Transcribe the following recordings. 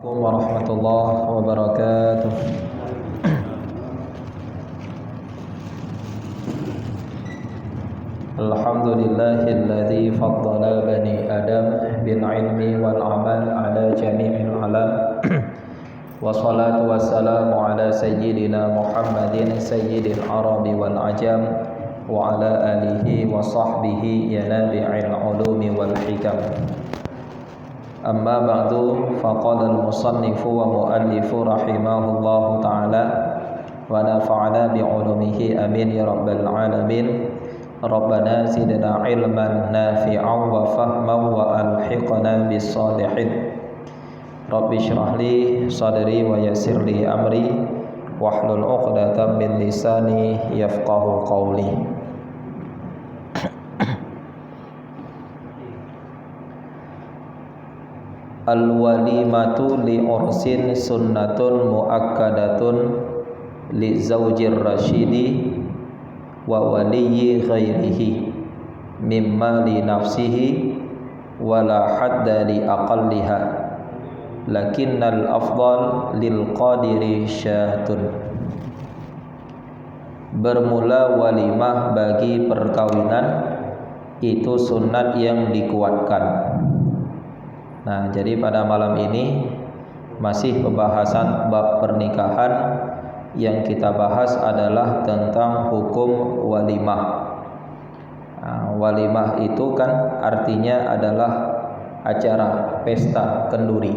warahmatullahi wabarakatuh. Alhamdulillahilladzi faddala bani Adam bil ilmi wal amal ala jami'il alam. Wassalatu wassalamu ala sayyidina Muhammadin sayyidil arabi wal ajam wa ala alihi wa sahbihi yanabi'il ulumi wal hikam. Amma ba'du, faqala al-musannifu wa muallifu rahimahullahu ta'ala wa nafa'ana bi'ulumihi amin ya rabbal alamin. Rabbana zidna ilman nafi'an wa fahman wa alhiqna bis salihin. Rabbi shrah li sadri wa yassir li amri wahlul 'uqdatam min lisani yafqahu qawli. Al-walimatu li ursin sunnatun muakkadatun li zaujir rasyidi wa waliyyi ghairihi mimma li nafsihi wa la hadda li aqalliha lakinnal afdal lil qadiri syatun. Bermula walimah bagi perkawinan itu sunat yang dikuatkan. Nah, jadi pada malam ini masih pembahasan bab pernikahan. Yang kita bahas adalah tentang hukum walimah. Nah, walimah itu kan artinya adalah acara pesta kenduri.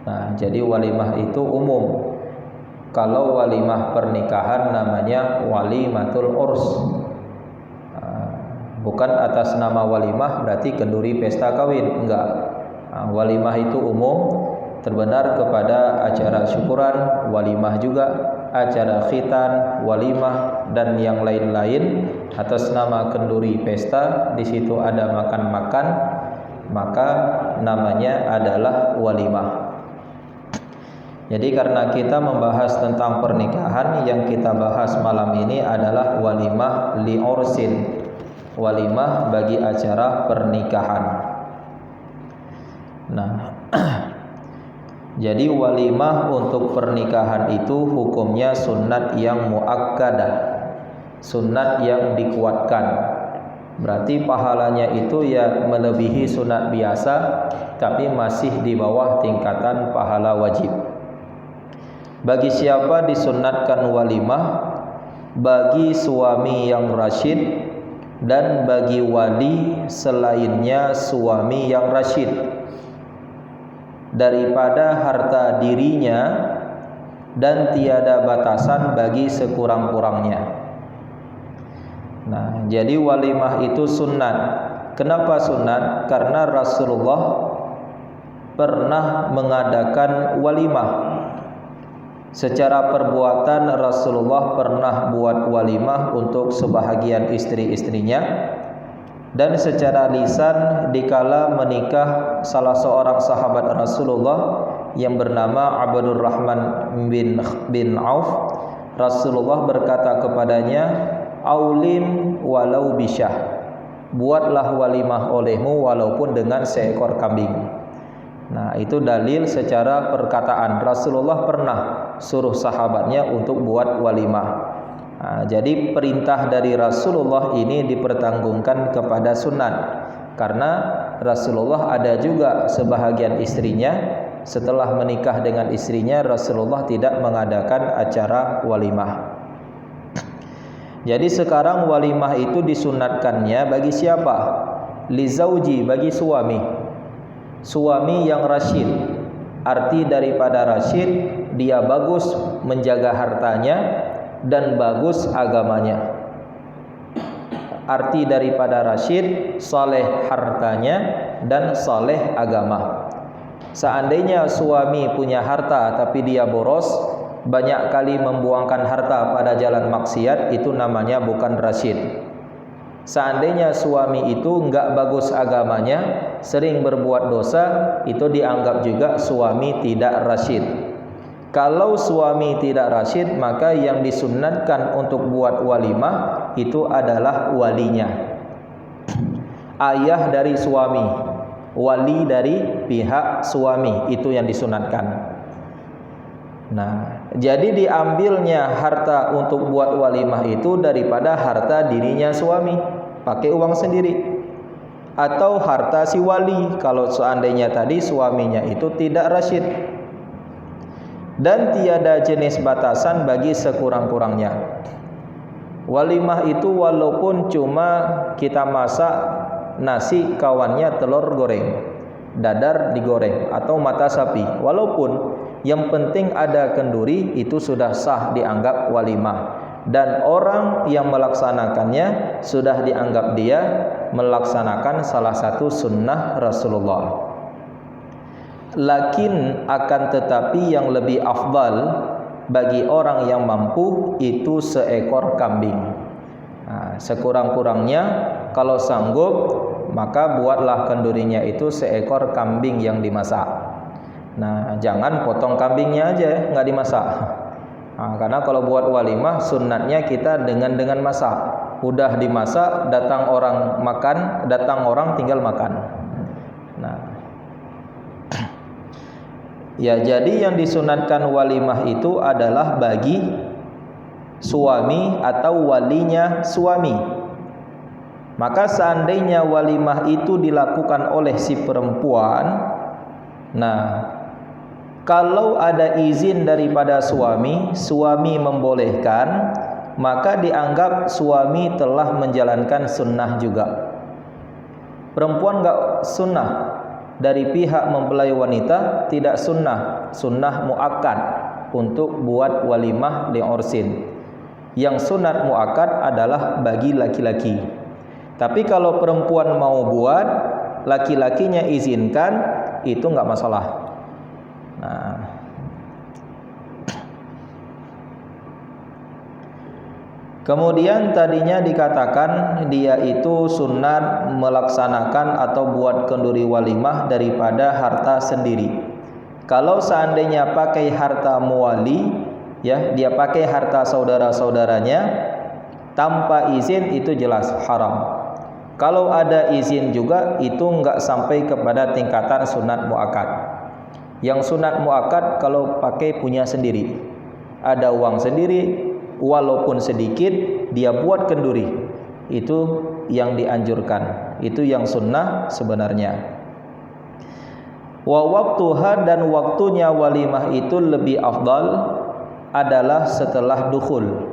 Nah, jadi walimah itu umum. Kalau walimah pernikahan namanya walimatul urs. Bukan atas nama walimah berarti kenduri pesta kawin, enggak. Walimah itu umum, terbenar kepada acara syukuran, walimah juga, acara khitan, walimah dan yang lain-lain atas nama kenduri pesta. Di situ ada makan-makan, maka namanya adalah walimah. Jadi karena kita membahas tentang pernikahan, yang kita bahas malam ini adalah walimah li ursin, walimah bagi acara pernikahan. Nah, jadi walimah untuk pernikahan itu hukumnya sunat yang muakkadah, sunat yang dikuatkan. Berarti pahalanya itu ya melebihi sunat biasa, tapi masih di bawah tingkatan pahala wajib. Bagi siapa disunatkan walimah? Bagi suami yang rasyid dan bagi wali selainnya suami yang rasyid, daripada harta dirinya dan tiada batasan bagi sekurang-kurangnya. Nah, jadi walimah itu sunat. Kenapa sunat? Karena Rasulullah pernah mengadakan walimah. Secara perbuatan Rasulullah pernah buat walimah untuk sebahagian istri-istrinya. Dan secara lisan dikala menikah salah seorang sahabat Rasulullah yang bernama Abdurrahman bin Auf, Rasulullah berkata kepadanya, "Aulim walau bisyah." Buatlah walimah olehmu walaupun dengan seekor kambing. Nah, itu dalil secara perkataan. Rasulullah pernah suruh sahabatnya untuk buat walimah. Nah, jadi perintah dari Rasulullah ini dipertanggungkan kepada sunat, karena Rasulullah ada juga sebahagian istrinya setelah menikah dengan istrinya Rasulullah tidak mengadakan acara walimah. Jadi sekarang walimah itu disunatkannya bagi siapa? Li zauji, bagi suami. Suami yang rasyid. Arti daripada rasyid, dia bagus menjaga hartanya dan bagus agamanya. Arti daripada rasyid, saleh hartanya dan saleh agama. Seandainya suami punya harta tapi dia boros, banyak kali membuangkan harta pada jalan maksiat, itu namanya bukan rasyid. Seandainya suami itu enggak bagus agamanya, sering berbuat dosa, itu dianggap juga suami tidak rasyid. Kalau suami tidak rasyid, maka yang disunnatkan untuk buat walimah itu adalah walinya, ayah dari suami. wali dari pihak suami, itu yang disunatkan. Nah, jadi diambilnya harta untuk buat walimah itu daripada harta dirinya suami, pakai uang sendiri, atau harta si wali kalau seandainya tadi suaminya itu tidak rasyid. Dan tiada jenis batasan bagi sekurang-kurangnya. Walimah itu walaupun cuma kita masak nasi kawannya telur goreng, dadar digoreng, atau mata sapi, walaupun yang penting ada kenduri, itu sudah sah dianggap walimah. Dan orang yang melaksanakannya sudah dianggap dia melaksanakan salah satu sunnah Rasulullah. Lakin akan tetapi yang lebih afdal bagi orang yang mampu itu seekor kambing. Nah, sekurang-kurangnya kalau sanggup maka buatlah kendurinya itu seekor kambing yang dimasak. Nah, jangan potong kambingnya aja nggak dimasak. Nah, karena kalau buat walimah sunnatnya kita dengan masak. Udah dimasak, datang orang makan, datang orang tinggal makan. Nah, ya, jadi yang disunatkan walimah itu adalah bagi suami atau walinya suami. Maka seandainya walimah itu dilakukan oleh si perempuan, nah, kalau ada izin daripada suami, suami membolehkan, maka dianggap suami telah menjalankan sunnah juga. Perempuan enggak sunnah. Dari pihak mempelai wanita tidak sunnah, sunnah muakkad untuk buat walimah li'ursin. Yang sunat muakkad adalah bagi laki-laki. Tapi kalau perempuan mau buat, laki-lakinya izinkan, itu enggak masalah. Nah, kemudian tadinya dikatakan dia itu sunat melaksanakan atau buat kenduri walimah daripada harta sendiri. Kalau seandainya pakai harta muwali, ya, dia pakai harta saudara-saudaranya tanpa izin, itu jelas haram. Kalau ada izin juga, itu enggak sampai kepada tingkatan sunat muakkad. Yang sunat muakkad kalau pakai punya sendiri, ada uang sendiri, walaupun sedikit dia buat kenduri, itu yang dianjurkan, itu yang sunnah sebenarnya. Wa waktuha, dan waktunya walimah itu lebih afdal adalah setelah dukhul.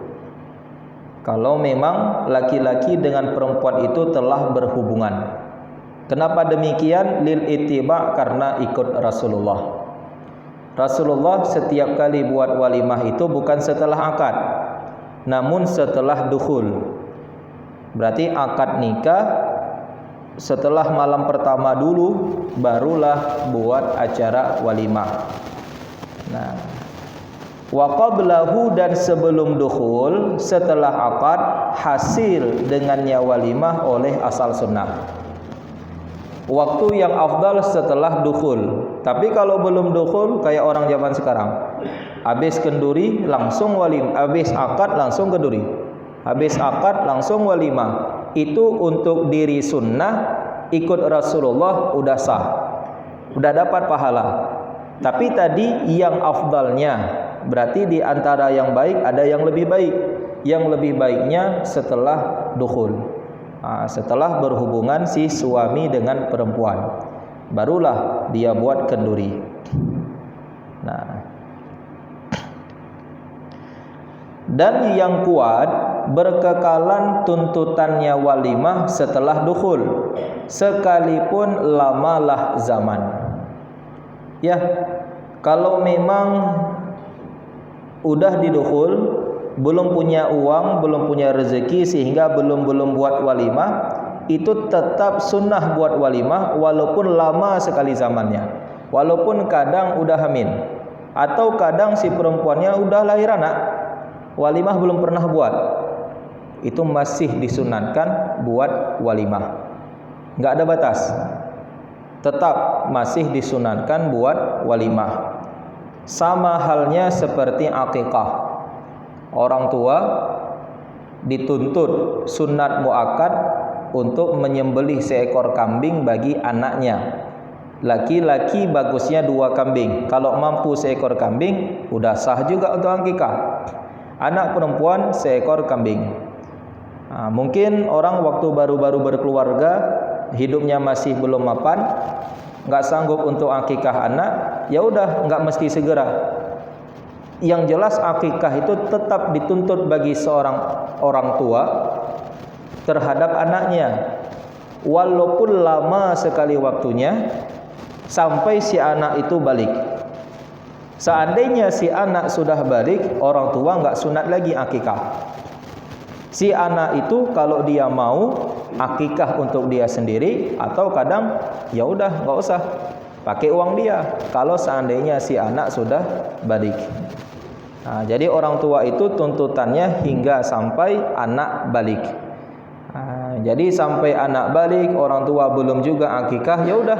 Kalau memang laki-laki dengan perempuan itu telah berhubungan. Kenapa demikian? Lil ittiba, karena ikut Rasulullah. Rasulullah setiap kali buat walimah itu bukan setelah akad, namun setelah dukhul. Berarti akad nikah setelah malam pertama dulu, barulah buat acara walimah. Nah, wa qablahu, dan sebelum dukhul, setelah akad, hasil dengannya walimah oleh asal sunnah. Waktu yang afdal setelah dukhul. Tapi kalau belum dukhul, kayak orang zaman sekarang, habis kenduri langsung walimah, habis akad langsung kenduri, habis akad langsung walimah. Itu untuk diri sunnah, ikut Rasulullah udah sah, udah dapat pahala. Tapi tadi yang afdalnya, berarti di antara yang baik ada yang lebih baik. Yang lebih baiknya setelah dukhul. Setelah berhubungan si suami dengan perempuan, barulah dia buat kenduri. Nah, dan yang kuat, berkekalan tuntutannya walimah setelah dukhul, sekalipun lamalah zaman. Ya, kalau memang udah didukhul, belum punya uang, belum punya rezeki, sehingga belum buat walimah, itu tetap sunnah buat walimah walaupun lama sekali zamannya, walaupun kadang udah hamil, atau kadang si perempuannya udah lahir anak, walimah belum pernah buat, itu masih disunatkan buat walimah. Nggak ada batas, tetap masih disunatkan buat walimah. Sama halnya seperti akikah. Orang tua dituntut sunat muakkad untuk menyembelih seekor kambing bagi anaknya. Laki-laki bagusnya 2 kambing. Kalau mampu seekor kambing, udah sah juga untuk akikah. Anak perempuan seekor kambing. Mungkin orang waktu baru-baru berkeluarga, hidupnya masih belum mapan, nggak sanggup untuk akikah anak, ya udah nggak mesti segera. Yang jelas akikah itu tetap dituntut bagi seorang orang tua terhadap anaknya, walaupun lama sekali waktunya sampai si anak itu balik. Seandainya si anak sudah balik, orang tua nggak sunat lagi akikah. Si anak itu kalau dia mau akikah untuk dia sendiri, atau kadang ya udah nggak usah pakai uang dia kalau seandainya si anak sudah balik. Jadi orang tua itu tuntutannya hingga sampai anak balik. Jadi sampai anak balik orang tua belum juga akikah, ya udah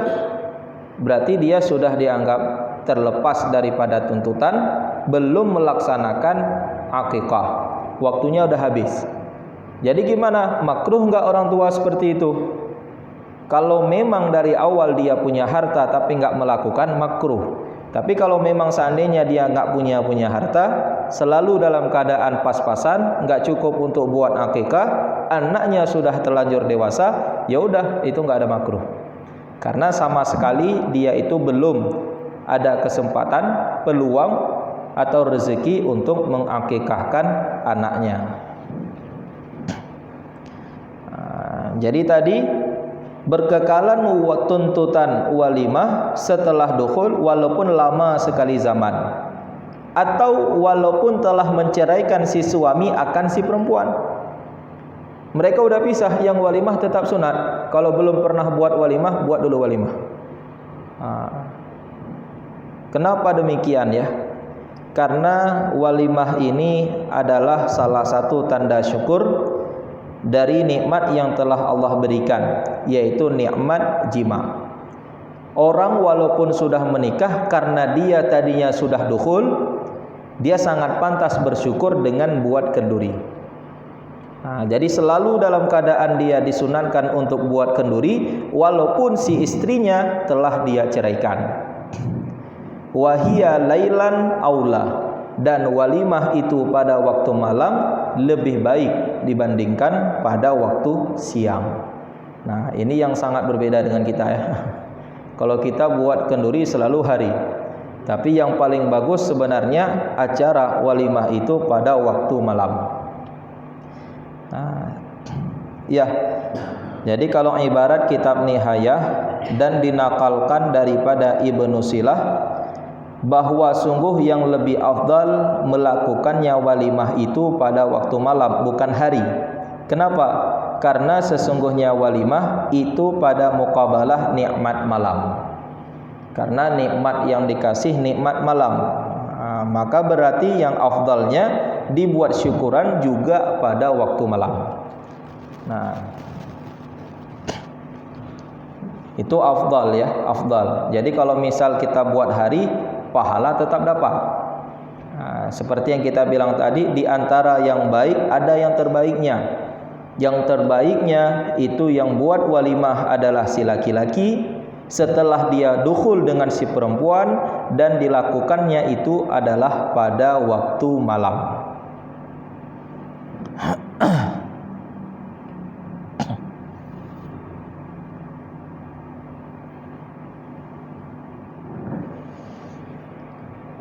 berarti dia sudah dianggap terlepas daripada tuntutan, belum melaksanakan akikah, waktunya udah habis. Jadi gimana? Makruh enggak orang tua seperti itu? Kalau memang dari awal dia punya harta tapi enggak melakukan, makruh. Tapi kalau memang seandainya dia enggak punya harta, selalu dalam keadaan pas-pasan, enggak cukup untuk buat akikah, anaknya sudah terlanjur dewasa, ya udah itu enggak ada makruh. Karena sama sekali dia itu belum ada kesempatan, peluang atau rezeki untuk mengakikahkan anaknya. Jadi tadi berkekalan tuntutan walimah setelah dukhul walaupun lama sekali zaman, atau walaupun telah menceraikan si suami akan si perempuan. Mereka udah pisah, yang walimah tetap sunat. Kalau belum pernah buat walimah, buat dulu walimah. Kenapa demikian ya? Karena walimah ini adalah salah satu tanda syukur dari nikmat yang telah Allah berikan, yaitu nikmat jima. Orang walaupun sudah menikah, karena dia tadinya sudah dukhul, dia sangat pantas bersyukur dengan buat kenduri. Jadi selalu dalam keadaan dia disunatkan untuk buat kenduri, walaupun si istrinya telah dia ceraikan. Wahia lailan aula, dan walimah itu pada waktu malam lebih baik dibandingkan pada waktu siang. Nah, ini yang sangat berbeda dengan kita ya. Kalau kita buat kenduri selalu hari, tapi yang paling bagus sebenarnya acara walimah itu pada waktu malam. Ya, jadi kalau ibarat kitab Nihayah dan dinakalkan daripada Ibnu Silah, bahwa sungguh yang lebih afdal melakukannya walimah itu pada waktu malam, bukan hari. Kenapa? Karena sesungguhnya walimah itu pada muqabalah nikmat malam. Karena nikmat yang dikasih nikmat malam, maka berarti yang afdalnya dibuat syukuran juga pada waktu malam. Nah, itu afdal ya, afdal. Jadi kalau misal kita buat hari, pahala tetap dapat. Seperti yang kita bilang tadi, di antara yang baik ada yang terbaiknya. Yang terbaiknya itu yang buat walimah adalah si laki-laki, setelah dia dukhul dengan si perempuan, dan dilakukannya itu adalah pada waktu malam.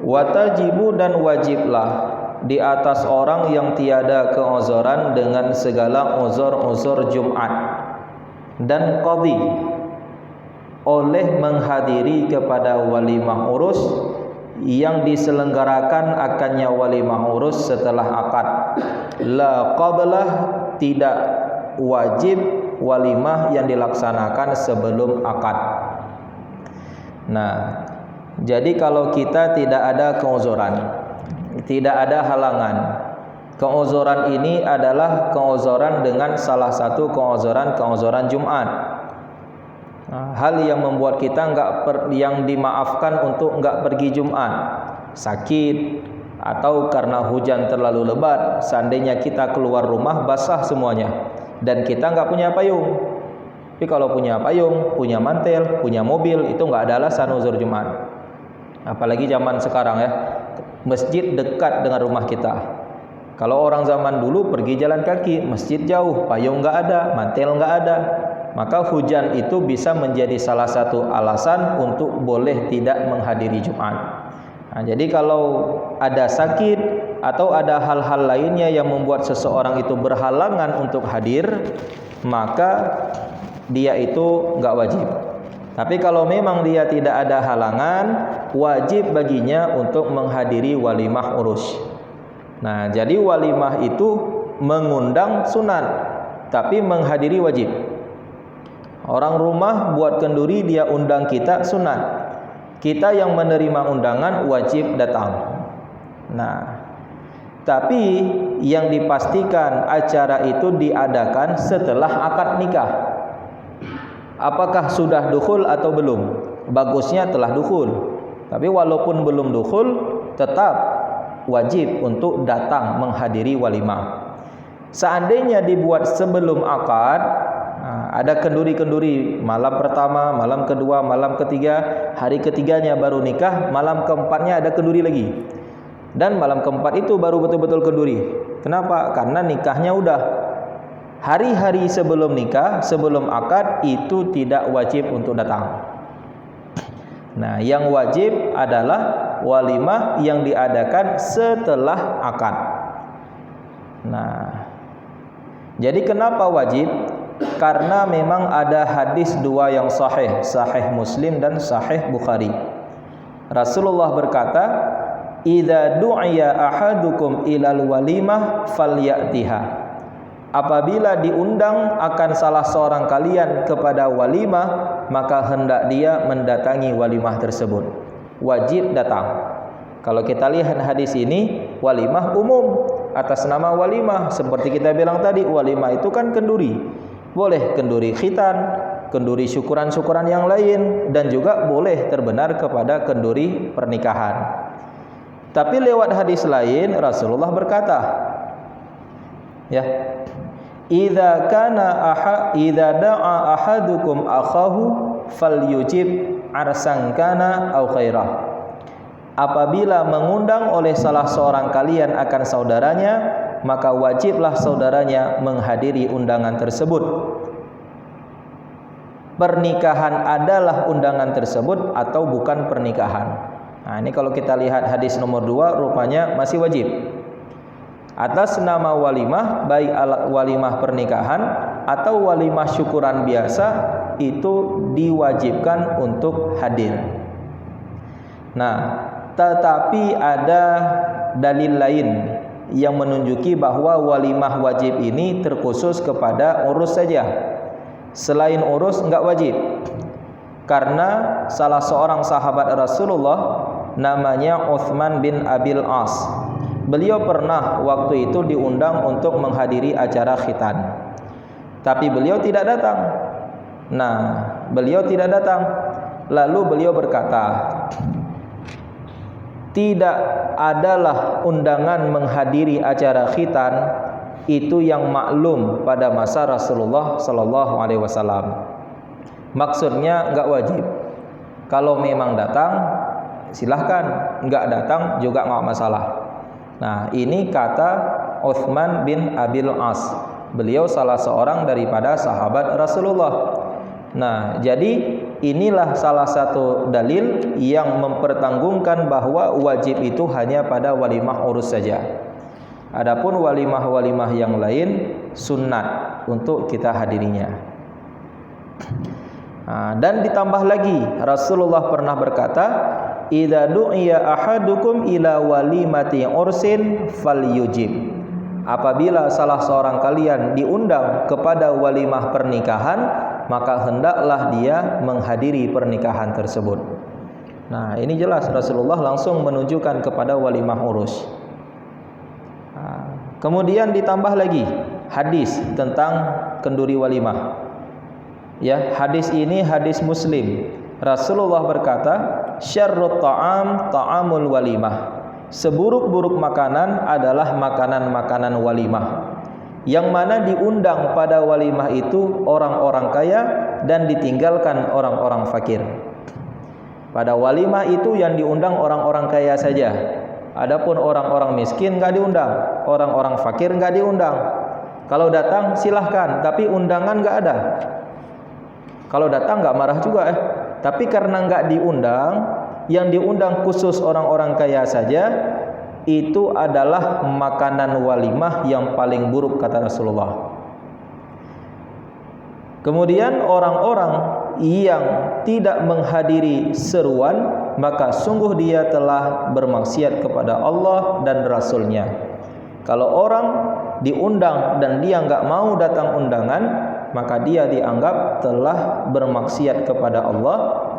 Watajibu, dan wajiblah di atas orang yang tiada keozoran dengan segala uzur-uzur Jumat dan qadhi oleh menghadiri kepada walimah urus yang diselenggarakan akannya walimah urus setelah akad. La qablah, tidak wajib walimah yang dilaksanakan sebelum akad. Nah, jadi kalau kita tidak ada keuzuran, tidak ada halangan, keuzuran ini adalah keuzuran dengan salah satu keuzuran Jumat. Hal yang membuat kita yang dimaafkan untuk enggak pergi Jumat, sakit, atau karena hujan terlalu lebat. Seandainya kita keluar rumah basah semuanya dan kita enggak punya payung, Tapi kalau punya payung, punya mantel, punya mobil, itu nggak ada alasan uzur Jumat. Apalagi zaman sekarang ya, masjid dekat dengan rumah kita. Kalau orang zaman dulu pergi jalan kaki, masjid jauh, payung nggak ada, mantel nggak ada, maka hujan itu bisa menjadi salah satu alasan untuk boleh tidak menghadiri Jumat. Nah, jadi kalau ada sakit atau ada hal-hal lainnya yang membuat seseorang itu berhalangan untuk hadir, maka dia itu nggak wajib. Tapi kalau memang dia tidak ada halangan, wajib baginya untuk menghadiri walimah urus. Nah, jadi walimah itu mengundang sunat, tapi menghadiri wajib. Orang rumah buat kenduri, dia undang kita sunat. Kita yang menerima undangan wajib datang. Nah, tapi yang dipastikan acara itu diadakan setelah akad nikah. Apakah sudah dukhul atau belum? Bagusnya telah dukhul. Tapi walaupun belum dukhul, tetap wajib untuk datang menghadiri walimah. Seandainya dibuat sebelum akad, ada kenduri-kenduri malam pertama, malam kedua, malam ketiga, hari ketiganya baru nikah, malam keempatnya ada kenduri lagi. Dan malam keempat itu baru betul-betul kenduri. Kenapa? Karena nikahnya udah. Hari-hari sebelum nikah, sebelum akad itu tidak wajib untuk datang. Nah, yang wajib adalah walimah yang diadakan setelah akad. Nah, jadi kenapa wajib? Karena memang ada hadis dua yang sahih, sahih Muslim dan sahih Bukhari. Rasulullah berkata, "Idza du'iya ahadukum ilal walimah falyatiha." Apabila diundang akan salah seorang kalian kepada walimah, maka hendak dia mendatangi walimah tersebut. Wajib datang. Kalau kita lihat hadis ini, walimah umum atas nama walimah. Seperti kita bilang tadi, walimah itu kan kenduri. Boleh kenduri khitan, kenduri syukuran-syukuran yang lain, dan juga boleh terbenar kepada kenduri pernikahan. Tapi lewat hadis lain Rasulullah berkata, ya, idza da'a ahadukum akhahu falyujib arsan kana au khairah. Apabila mengundang oleh salah seorang kalian akan saudaranya, maka wajiblah saudaranya menghadiri undangan tersebut. Pernikahan adalah undangan tersebut atau bukan pernikahan. Nah, ini kalau kita lihat hadis nomor 2, rupanya masih wajib. Atas nama walimah, baik walimah pernikahan atau walimah syukuran biasa, itu diwajibkan untuk hadir. Nah, tetapi ada dalil lain yang menunjuki bahwa walimah wajib ini terkhusus kepada urus saja. Selain urus enggak wajib. Karena salah seorang sahabat Rasulullah namanya Utsman bin Abil As. Beliau pernah waktu itu diundang untuk menghadiri acara khitan. Tapi beliau tidak datang. Nah, beliau tidak datang. Lalu beliau berkata, tidak adalah undangan menghadiri acara khitan itu yang maklum pada masa Rasulullah sallallahu alaihi wasallam. Maksudnya enggak wajib. Kalau memang datang silahkan, enggak datang juga enggak masalah. Nah, ini kata Utsman bin Abil As. Beliau salah seorang daripada sahabat Rasulullah. Nah, jadi inilah salah satu dalil yang mempertanggungkan bahwa wajib itu hanya pada walimah urus saja. Adapun walimah-walimah yang lain sunnat untuk kita hadirinya. Dan ditambah lagi Rasulullah pernah berkata, idza du'iya ahadukum ila walimati ursin falyujib. Apabila salah seorang kalian diundang kepada walimah pernikahan, maka hendaklah dia menghadiri pernikahan tersebut. Nah, ini jelas Rasulullah langsung menunjukkan kepada walimah urus. Kemudian ditambah lagi hadis tentang kenduri walimah. Ya, hadis ini hadis Muslim. Rasulullah berkata, syarrut ta'am ta'amul walimah. Seburuk-buruk makanan adalah makanan-makanan walimah. yang mana diundang pada walimah itu orang-orang kaya dan ditinggalkan orang-orang fakir. Pada walimah itu yang diundang orang-orang kaya saja. Adapun orang-orang miskin enggak diundang, orang-orang fakir enggak diundang. Kalau datang silahkan, tapi undangan enggak ada. Kalau datang enggak marah juga Tapi karena enggak diundang, yang diundang khusus orang-orang kaya saja, itu adalah makanan walimah yang paling buruk kata Rasulullah. Kemudian orang-orang yang tidak menghadiri seruan, maka sungguh dia telah bermaksiat kepada Allah dan Rasulnya. Kalau orang diundang dan dia enggak mau datang undangan, maka dia dianggap telah bermaksiat kepada Allah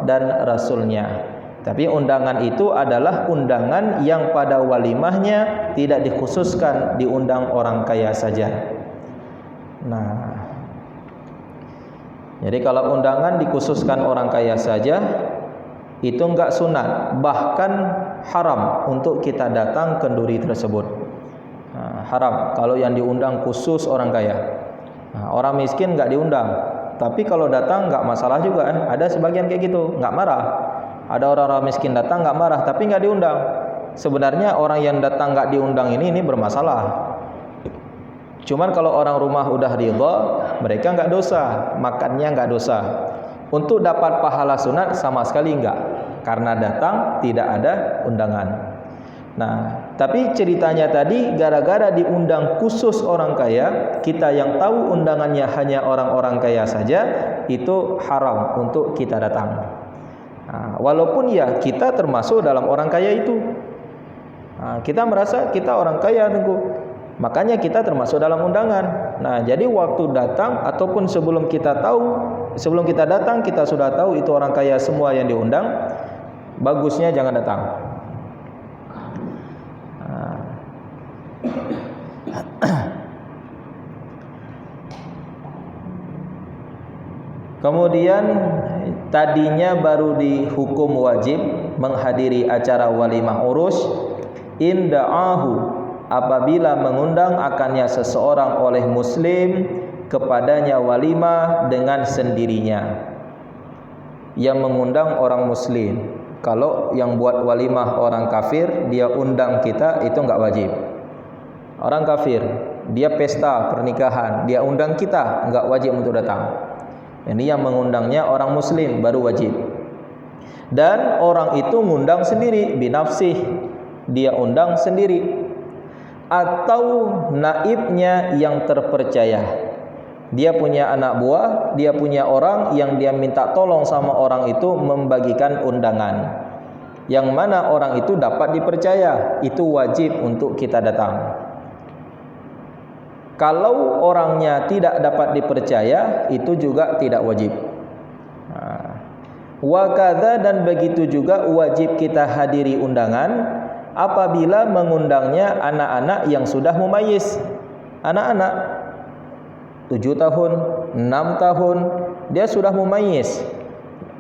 dan Rasulnya. Tapi undangan itu adalah undangan yang pada walimahnya tidak dikhususkan diundang orang kaya saja. Nah, jadi kalau undangan dikhususkan orang kaya saja, itu enggak sunat, bahkan haram untuk kita datang ke duri tersebut. Haram kalau yang diundang khusus orang kaya. Orang miskin enggak diundang, tapi kalau datang enggak masalah juga Ada sebagian kayak gitu, enggak marah. Ada orang-orang miskin datang enggak marah, tapi enggak diundang. Sebenarnya orang yang datang enggak diundang ini bermasalah. Cuman kalau orang rumah udah ridha, mereka enggak dosa, makannya enggak dosa. Untuk dapat pahala sunat sama sekali enggak, karena datang tidak ada undangan. Nah, tapi ceritanya tadi gara-gara diundang khusus orang kaya, kita yang tahu undangannya hanya orang-orang kaya saja, itu haram untuk kita datang. Walaupun ya kita termasuk dalam orang kaya itu. Kita merasa kita orang kaya tentu. Makanya kita termasuk dalam undangan. Nah, jadi waktu datang ataupun sebelum kita datang kita sudah tahu itu orang kaya semua yang diundang, bagusnya jangan datang. Kemudian tadinya baru dihukum wajib menghadiri acara walimah urus, inda'ahu, apabila mengundang akannya seseorang oleh muslim kepadanya walimah dengan sendirinya. Yang mengundang orang muslim. Kalau yang buat walimah orang kafir, dia undang kita, itu enggak wajib. Orang kafir, dia pesta pernikahan, dia undang kita, enggak wajib untuk datang. Ini yang mengundangnya orang muslim baru wajib. Dan orang itu ngundang sendiri, binafsih, dia undang sendiri. Atau naibnya yang terpercaya, dia punya anak buah, dia punya orang yang dia minta tolong sama orang itu membagikan undangan, yang mana orang itu dapat dipercaya, itu wajib untuk kita datang. Kalau orangnya tidak dapat dipercaya, itu juga tidak wajib. Wa kadza, dan begitu juga wajib kita hadiri undangan apabila mengundangnya anak-anak yang sudah mumayyiz. Anak-anak 7 tahun, 6 tahun, dia sudah mumayyiz.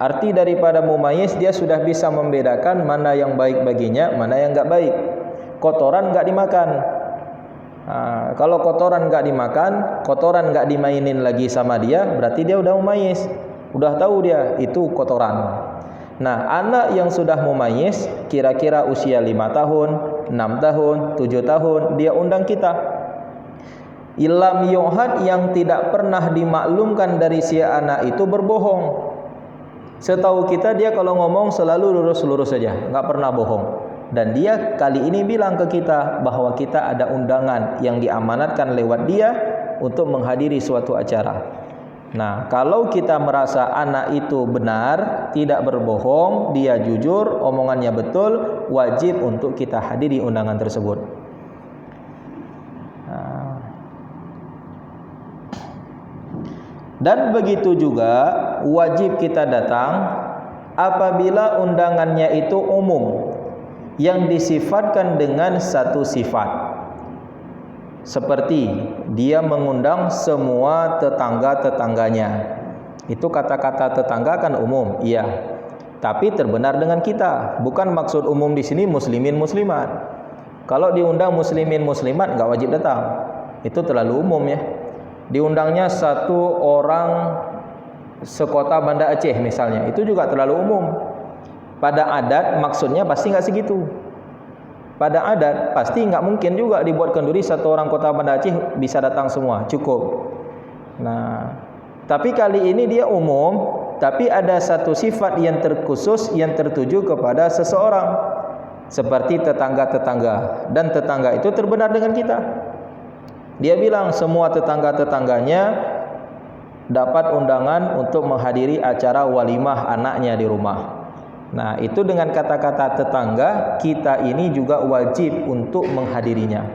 Arti daripada mumayyiz, dia sudah bisa membedakan mana yang baik baginya, mana yang enggak baik. Kotoran enggak dimakan. Kalau kotoran enggak dimakan, kotoran enggak dimainin lagi sama dia, berarti dia udah mumayyiz. Udah tahu dia itu kotoran. Nah, anak yang sudah mumayyiz, kira-kira usia 5 tahun, 6 tahun, 7 tahun, dia undang kita. Ilam yuhad, yang tidak pernah dimaklumkan dari si anak itu berbohong. Setahu kita dia kalau ngomong selalu lurus-lurus saja, enggak pernah bohong. Dan dia kali ini bilang ke kita bahwa kita ada undangan yang diamanatkan lewat dia untuk menghadiri suatu acara. Nah, kalau kita merasa anak itu benar, tidak berbohong, dia jujur, omongannya betul, wajib untuk kita hadiri undangan tersebut. Dan begitu juga wajib kita datang apabila undangannya itu umum, yang disifatkan dengan satu sifat. Seperti dia mengundang semua tetangga-tetangganya. Itu kata-kata tetangga kan umum, iya. Tapi terbenar dengan kita. Bukan maksud umum di sini muslimin muslimat. Kalau diundang muslimin muslimat enggak wajib datang. itu terlalu umum ya. Diundangnya satu orang sekota Banda Aceh misalnya, itu juga terlalu umum. Pada adat maksudnya pasti nggak segitu. Pada adat pasti nggak mungkin juga dibuat kenduri satu orang kota Banda Aceh bisa datang semua, cukup. Nah, tapi kali ini dia umum, tapi ada satu sifat yang terkhusus yang tertuju kepada seseorang, seperti tetangga-tetangga, dan tetangga itu terbenar dengan kita. Dia bilang semua tetangga-tetangganya dapat undangan untuk menghadiri acara walimah anaknya di rumah. Nah, itu dengan kata-kata tetangga, kita ini juga wajib untuk menghadirinya.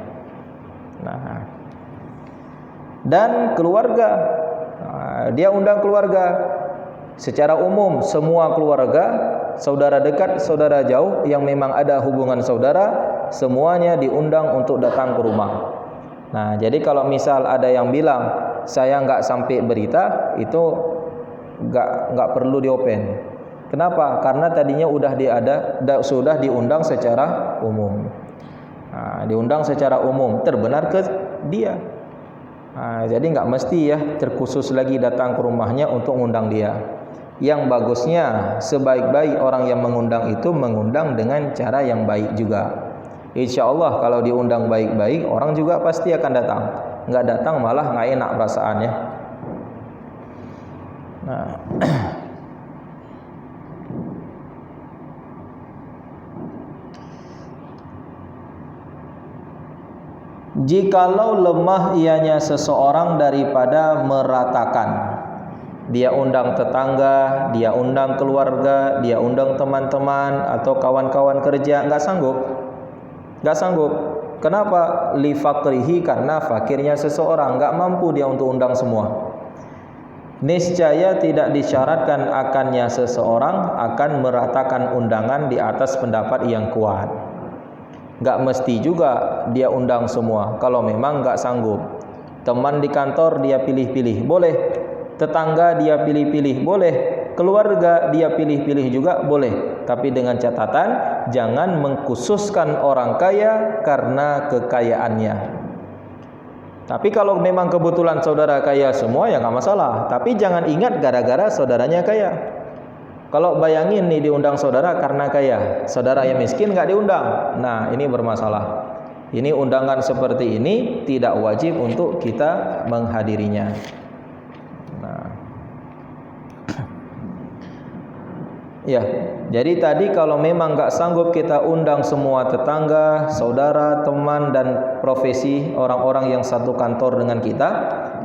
Nah, dan keluarga, dia undang keluarga secara umum, semua keluarga, saudara dekat, saudara jauh yang memang ada hubungan saudara, semuanya diundang untuk datang ke rumah. Nah, jadi kalau misal ada yang bilang saya nggak sampai berita, itu nggak perlu diopen. Kenapa? Karena tadinya sudah diundang secara umum. Nah, diundang secara umum, terbenar ke dia. Nah, jadi nggak mesti ya terkhusus lagi datang ke rumahnya untuk mengundang dia. Yang bagusnya sebaik-baik orang yang mengundang itu mengundang dengan cara yang baik juga. Insya Allah kalau diundang baik-baik, orang juga pasti akan datang. Nggak datang malah nggak enak perasaannya. Nah, jikalau lemah ianya seseorang daripada meratakan, dia undang tetangga, dia undang keluarga, dia undang teman-teman atau kawan-kawan kerja, nggak sanggup. Kenapa? Li faqrihi, karena fakirnya seseorang, nggak mampu dia untuk undang semua. Niscaya tidak disyaratkan akannya seseorang akan meratakan undangan di atas pendapat yang kuat. Nggak mesti juga dia undang semua kalau memang nggak sanggup. Teman di kantor dia pilih-pilih, boleh. Tetangga dia pilih-pilih, boleh. Keluarga dia pilih-pilih juga boleh. Tapi dengan catatan, jangan mengkhususkan orang kaya karena kekayaannya. Tapi kalau memang kebetulan saudara kaya semua, ya nggak masalah. Tapi jangan ingat gara-gara saudaranya kaya. Kalau bayangin nih diundang saudara karena kaya, saudara yang miskin nggak diundang. Nah, ini bermasalah. Ini undangan seperti ini tidak wajib untuk kita menghadirinya. Nah, ya, jadi tadi kalau memang nggak sanggup kita undang semua tetangga, saudara, teman, dan profesi orang-orang yang satu kantor dengan kita,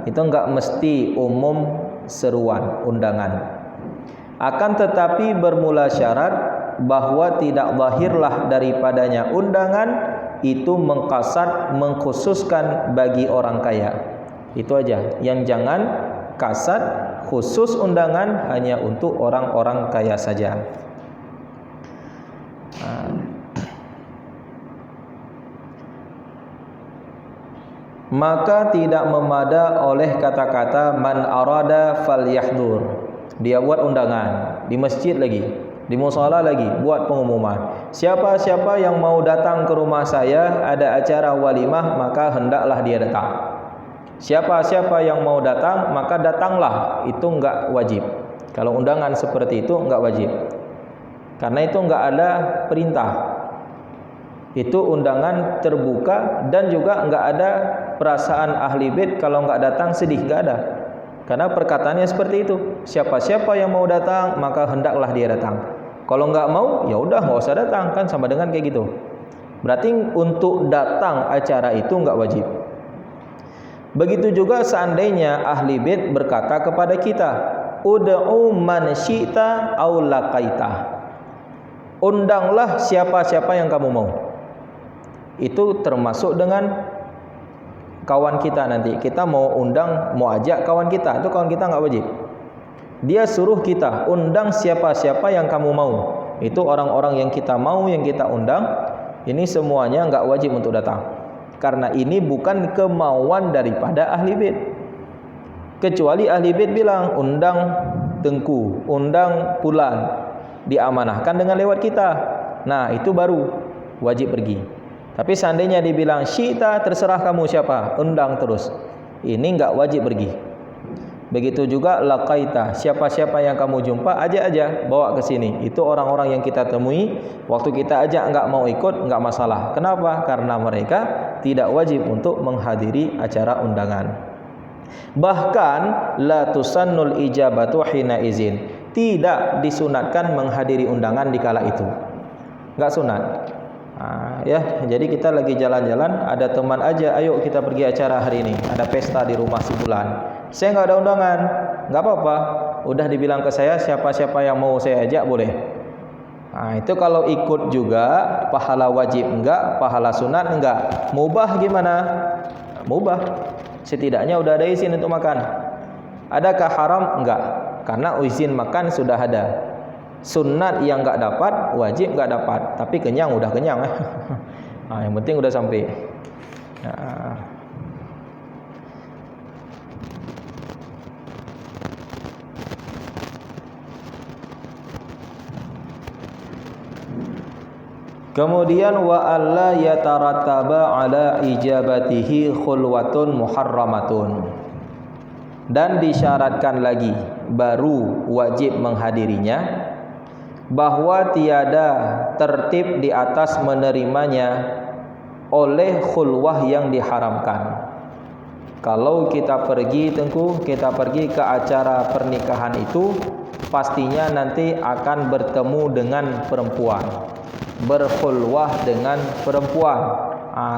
itu nggak mesti umum seruan undangan. Akan tetapi bermula syarat bahwa tidak lahirlah daripadanya undangan itu mengkasat mengkhususkan bagi orang kaya. Itu aja. Yang jangan kasat khusus undangan hanya untuk orang-orang kaya saja. Maka tidak memada oleh kata-kata man arada falyahdur. Dia buat undangan di masjid lagi, di musala lagi, buat pengumuman. Siapa-siapa yang mau datang ke rumah saya ada acara walimah, maka hendaklah dia datang. Siapa-siapa yang mau datang, maka datanglah. Itu enggak wajib. Kalau undangan seperti itu enggak wajib. Karena itu enggak ada perintah. Itu undangan terbuka dan juga enggak ada perasaan ahli bait kalau enggak datang sedih, enggak ada. Karena perkataannya seperti itu. Siapa-siapa yang mau datang, maka hendaklah dia datang. Kalau enggak mau, ya udah enggak usah datang, kan sama dengan kayak gitu. Berarti untuk datang acara itu enggak wajib. Begitu juga seandainya ahli bait berkata kepada kita, ud'u man syi'ta aw laqaita. Undanglah siapa-siapa yang kamu mau. Itu termasuk dengan kawan kita nanti. Kita mau undang, mau ajak kawan kita, itu kawan kita enggak wajib. Dia suruh kita undang siapa-siapa yang kamu mau. Itu orang-orang yang kita mau, yang kita undang. Ini semuanya enggak wajib untuk datang. Karena ini bukan kemauan daripada ahli bait. Kecuali ahli bait bilang undang Tengku, undang Fulan, diamanahkan dengan lewat kita. Nah, itu baru wajib pergi. Tapi seandainya dibilang syita, terserah kamu siapa, undang terus. Ini enggak wajib pergi. Begitu juga laqaita, siapa-siapa yang kamu jumpa ajak aja, bawa ke sini. Itu orang-orang yang kita temui, waktu kita ajak enggak mau ikut, enggak masalah. Kenapa? Karena mereka tidak wajib untuk menghadiri acara undangan. Bahkan la tusannul ijabatu hina izin, tidak disunatkan menghadiri undangan di kala itu. Enggak sunat. Ya, jadi kita lagi jalan-jalan, ada teman aja, ayo kita pergi acara hari ini, ada pesta di rumah si fulan. Saya nggak ada undangan, nggak apa-apa. Udah dibilang ke saya, siapa-siapa yang mau saya ajak boleh. Nah, itu kalau ikut juga pahala wajib enggak, pahala sunat enggak. Mubah gimana? Mubah. Setidaknya udah ada izin untuk makan. Adakah haram? Enggak. Karena izin makan sudah ada. Sunat yang enggak dapat, wajib enggak dapat. Tapi kenyang udah kenyang. Nah, yang penting udah sampai. Nah. Kemudian wa alla yatarattaba ala ijabatihi khulwatun muharramatun. Dan disyaratkan lagi baru wajib menghadirinya bahwa tiada tertib di atas menerimanya oleh khulwah yang diharamkan. Kalau kita pergi kita pergi ke acara pernikahan itu pastinya nanti akan bertemu dengan perempuan, berkhulwah dengan perempuan.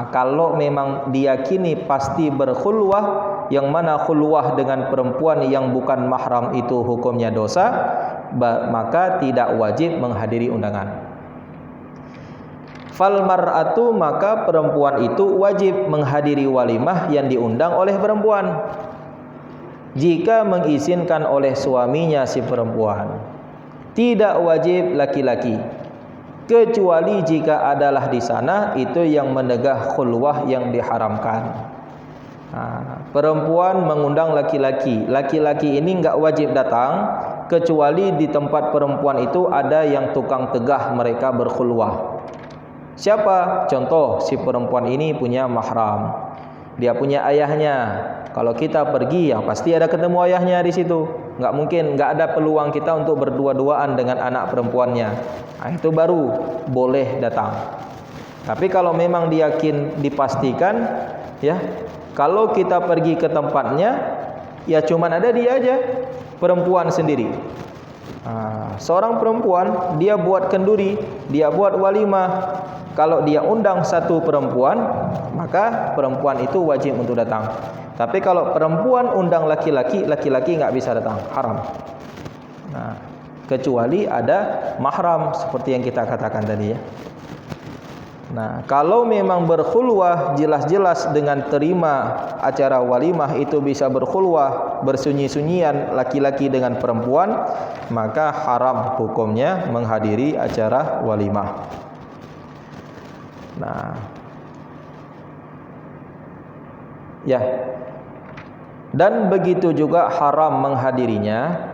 Kalau memang diyakini pasti berkhulwah, yang mana khulwah dengan perempuan yang bukan mahram itu hukumnya dosa, maka tidak wajib menghadiri undangan. Fal mar'atu, maka perempuan itu wajib menghadiri walimah yang diundang oleh perempuan jika mengizinkan oleh suaminya si perempuan. Tidak wajib laki-laki, kecuali jika adalah di sana itu yang menegah khulwah yang diharamkan. Perempuan mengundang laki-laki, laki-laki ini enggak wajib datang kecuali di tempat perempuan itu ada yang tukang tegah mereka berkhulwah. Siapa? Contoh, si perempuan ini punya mahram, dia punya ayahnya. Kalau kita pergi, ya pasti ada ketemu ayahnya di situ. Enggak mungkin, enggak ada peluang kita untuk berdua-duaan dengan anak perempuannya. Itu baru boleh datang. Tapi kalau memang dipastikan, ya, kalau kita pergi ke tempatnya, ya cuman ada dia aja, perempuan sendiri. Seorang perempuan, dia buat kenduri, dia buat walimah. Kalau dia undang satu perempuan, maka perempuan itu wajib untuk datang. Tapi kalau perempuan undang laki-laki, laki-laki enggak bisa datang, haram. Kecuali ada mahram seperti yang kita katakan tadi, ya. Kalau memang berkhulwah, jelas-jelas dengan terima acara walimah itu bisa berkhulwah, bersunyi-sunyian laki-laki dengan perempuan, maka haram hukumnya menghadiri acara walimah. Ya. Dan begitu juga haram menghadirinya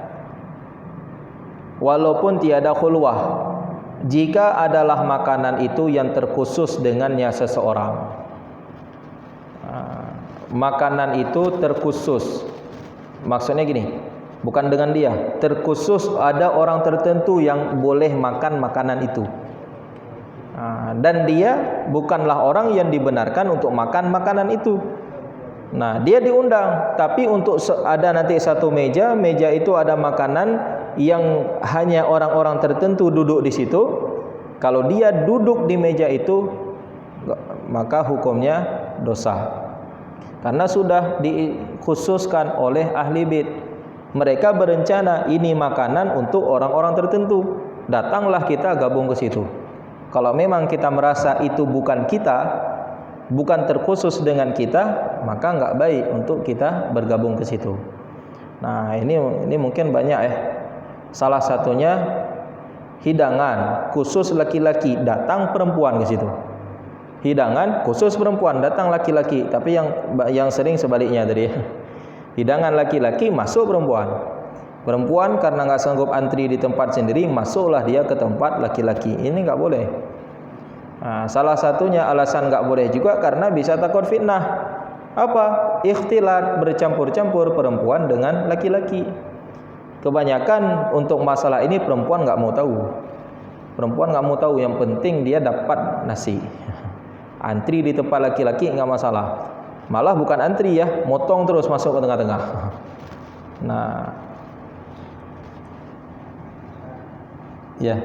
walaupun tiada khulwah, jika adalah makanan itu yang terkhusus dengannya seseorang. Makanan itu terkhusus, maksudnya gini, bukan dengan dia, terkhusus ada orang tertentu yang boleh makan makanan itu. Dan dia bukanlah orang yang dibenarkan untuk makan makanan itu. Dia diundang, tapi untuk ada nanti satu meja itu ada makanan yang hanya orang-orang tertentu duduk di situ. Kalau dia duduk di meja itu, maka hukumnya dosa. Karena sudah dikhususkan oleh ahli bait. Mereka berencana ini makanan untuk orang-orang tertentu. Datanglah kita gabung ke situ. Kalau memang kita merasa itu bukan kita, bukan terkhusus dengan kita, maka enggak baik untuk kita bergabung ke situ. Ini mungkin banyak, ya. Salah satunya hidangan khusus laki-laki, datang perempuan ke situ. Hidangan khusus perempuan, datang laki-laki. Tapi yang sering sebaliknya tadi. Hidangan laki-laki, masuk perempuan. Perempuan karena enggak sanggup antri di tempat sendiri, masuklah dia ke tempat laki-laki. Ini enggak boleh. Nah, salah satunya alasan nggak boleh juga karena bisa takut fitnah. Apa? Ikhtilat, bercampur-campur perempuan dengan laki-laki. Kebanyakan untuk masalah ini perempuan nggak mau tahu. Perempuan nggak mau tahu, yang penting dia dapat nasi. Antri di tempat laki-laki nggak masalah. Malah bukan antri ya, motong terus masuk ke tengah-tengah. Nah, ya.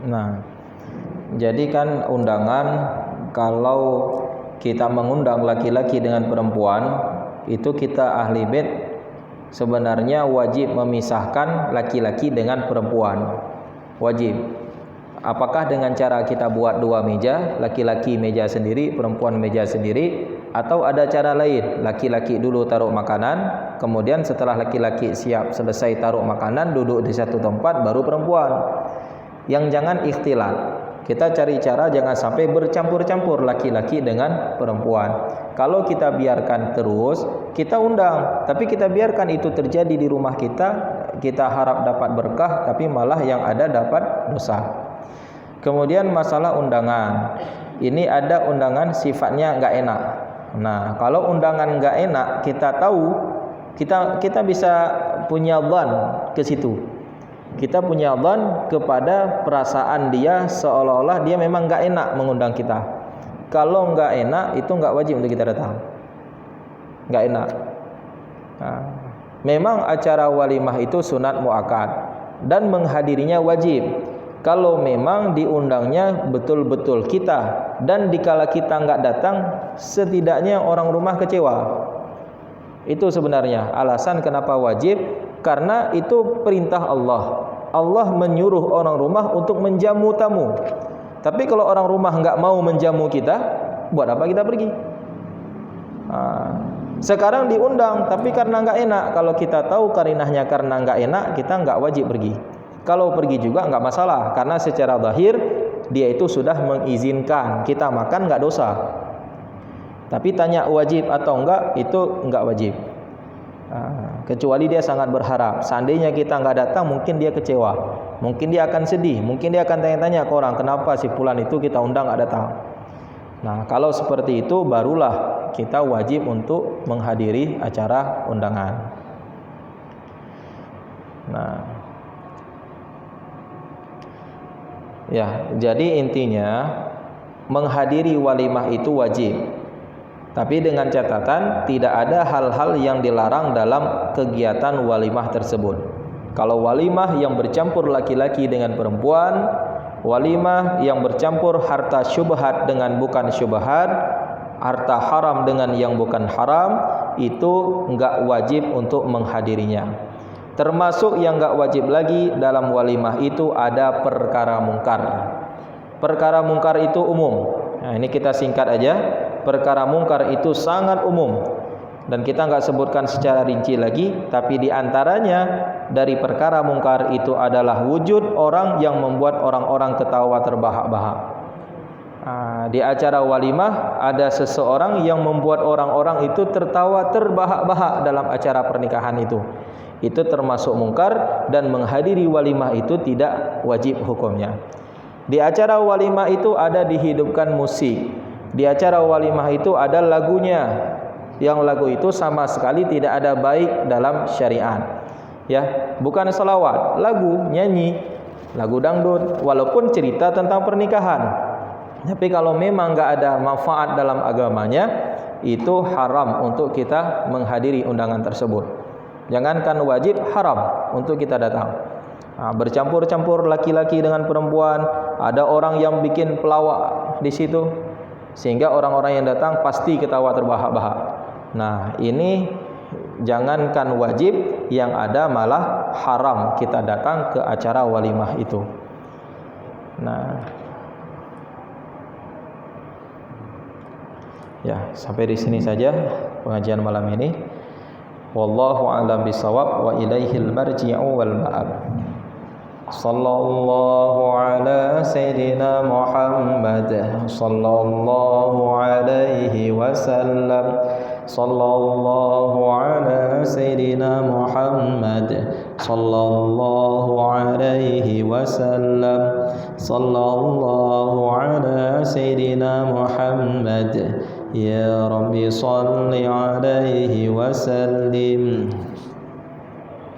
Nah, jadi kan undangan, kalau kita mengundang laki-laki dengan perempuan, itu kita ahli bait sebenarnya wajib memisahkan laki-laki dengan perempuan. Wajib. Apakah dengan cara kita buat dua meja, laki-laki meja sendiri, perempuan meja sendiri, atau ada cara lain? Laki-laki dulu taruh makanan, kemudian setelah laki-laki siap selesai taruh makanan, duduk di satu tempat, baru perempuan. Yang jangan ikhtilat. Kita cari cara jangan sampai bercampur-campur laki-laki dengan perempuan. Kalau kita biarkan terus, kita undang, tapi kita biarkan itu terjadi di rumah kita, kita harap dapat berkah, tapi malah yang ada dapat dosa. Kemudian masalah undangan. Ini ada undangan sifatnya nggak enak. Nah, kalau undangan nggak enak, kita tahu, kita bisa punya dzan ke situ. Kita punya dzan kepada perasaan dia seolah-olah dia memang nggak enak mengundang kita. Kalau nggak enak itu nggak wajib untuk kita datang. Nggak enak. Nah, memang acara walimah itu sunat muakkad dan menghadirinya wajib. Kalau memang diundangnya betul-betul kita, dan dikala kita nggak datang, setidaknya orang rumah kecewa. Itu sebenarnya alasan kenapa wajib, karena itu perintah Allah. Allah menyuruh orang rumah untuk menjamu tamu. Tapi kalau orang rumah nggak mau menjamu kita, buat apa kita pergi? Sekarang diundang, tapi karena nggak enak. Kalau kita tahu karinahnya karena nggak enak, kita nggak wajib pergi. Kalau pergi juga nggak masalah, karena secara zahir dia itu sudah mengizinkan kita makan, nggak dosa. Tapi tanya wajib atau enggak, itu enggak wajib. Kecuali dia sangat berharap. Seandainya kita enggak datang, mungkin dia kecewa, mungkin dia akan sedih, mungkin dia akan tanya-tanya ke orang, kenapa si fulan itu kita undang enggak datang. Nah, kalau seperti itu barulah kita wajib untuk menghadiri acara undangan. Nah, ya, jadi intinya menghadiri walimah itu wajib. Tapi dengan catatan tidak ada hal-hal yang dilarang dalam kegiatan walimah tersebut. Kalau walimah yang bercampur laki-laki dengan perempuan, walimah yang bercampur harta syubhat dengan bukan syubhat, harta haram dengan yang bukan haram, itu enggak wajib untuk menghadirinya. Termasuk yang enggak wajib lagi dalam walimah itu ada perkara mungkar. Perkara mungkar itu umum. Nah, ini kita singkat aja. Perkara mungkar itu sangat umum. Dan kita nggak sebutkan secara rinci lagi, tapi di antaranya dari perkara mungkar itu adalah wujud orang yang membuat orang-orang ketawa terbahak-bahak. Di acara walimah ada seseorang yang membuat orang-orang itu tertawa terbahak-bahak dalam acara pernikahan itu. Itu termasuk mungkar, dan menghadiri walimah itu tidak wajib hukumnya. Di acara walimah itu ada dihidupkan musik. Di acara walimah itu ada lagunya, yang lagu itu sama sekali tidak ada baik dalam syariat. Ya, bukan salawat, lagu, nyanyi, lagu dangdut, walaupun cerita tentang pernikahan. Tapi kalau memang nggak ada manfaat dalam agamanya, itu haram untuk kita menghadiri undangan tersebut. Jangankan wajib, haram untuk kita datang. Bercampur-campur laki-laki dengan perempuan, ada orang yang bikin pelawak di situ, sehingga orang-orang yang datang pasti ketawa terbahak-bahak. Nah, ini jangankan wajib, yang ada malah haram kita datang ke acara walimah itu. Nah, ya, sampai di sini saja pengajian malam ini. Wallahu a'lam bishawab wa ilaihil marji'u wal ma'ab. Sallallahu ala sayyidina Muhammad sallallahu alaihi wasallam. Sallallahu ala sayyidina Muhammad sallallahu alaihi wasallam. Sallallahu ala sayyidina Muhammad. Ya Rabbi salli alaihi wasallim.